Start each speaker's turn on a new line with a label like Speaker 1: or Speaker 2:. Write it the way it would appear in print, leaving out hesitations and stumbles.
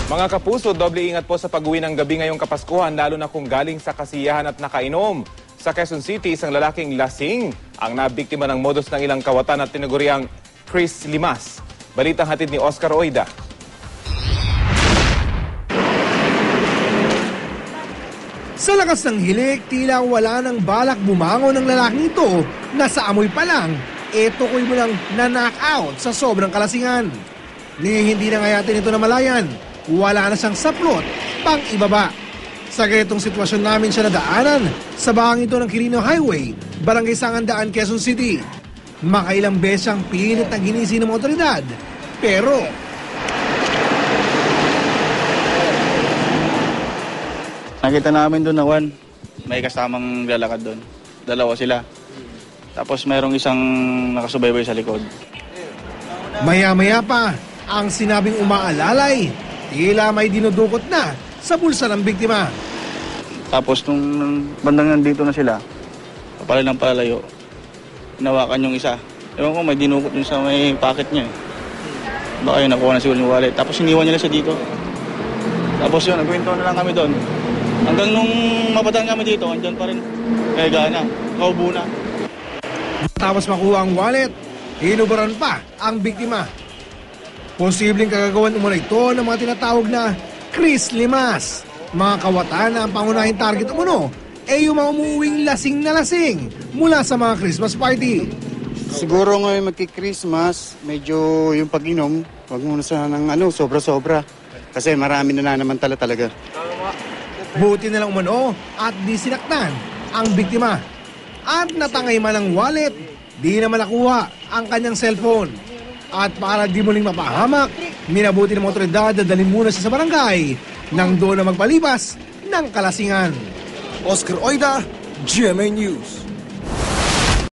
Speaker 1: Mga kapuso, doble ingat po sa pag-uwi ng gabi ngayong Kapaskuhan, lalo na kung galing sa kasiyahan at nakainom. Sa Quezon City, isang lalaking lasing ang nabiktima ng modus ng ilang kawatan at tinaguriang Chris Limas. Balitang hatid ni Oscar Oida.
Speaker 2: Sa lakas ng hilik, tila wala ng balak bumangon ng lalaking ito na sa amoy pa lang, tukoy mo lang na-knockout sa sobrang kalasingan. Ni hindi na nga yatin ito namalayan, wala na siyang saplot pang ibaba. Sa ganitong sitwasyon namin siya nadaanan sa bahang ito ng Quirino Highway, Barangay Sangandaan, Quezon City. Makailang beses siyang pilit ang ginisi ng mga otoridad, pero
Speaker 3: nakita namin doon na may kasamang lalakad doon. Dalawa sila. Tapos mayroong isang nakasubaybay sa likod.
Speaker 2: maya-maya pa ang sinabing umaalalay, tila may dinudukot na sa bulsa ng biktima.
Speaker 3: Tapos nung bandang nandito na sila, papalay ng palalayo, hinawakan yung isa. Ewan ko, may dinukot yung sa may pocket niya. Baka yun, nakuha na siguro yung wallet. Tapos iniwan nila siya dito. Tapos yun, nagkwento na lang kami doon. Hanggang nung mapadaan kami dito, andyan pa rin. Kaya gana, kaubo na.
Speaker 2: Tapos makuha ang wallet, hinubaran pa ang biktima. Posibleng kagagawan umano ito ng mga tinatawag na Chris Limas. Mga kawatan na ang pangunahing target umano ay yung mga umuwing lasing na lasing mula sa mga Christmas party.
Speaker 4: Siguro ngayon magki-Christmas, medyo yung pag-inom, wag muna sa ng sobra-sobra. Kasi marami na naman talaga.
Speaker 2: Buti na lang umano at di sinaktan ang biktima. At natangay man ang wallet, di naman nakuha ang kanyang cellphone. At para di muling mapahamak, minabuti ng mga otoridad na dalhin muna siya sa barangay nang doon na magpalipas ng kalasingan. Oscar Oida, GMA News.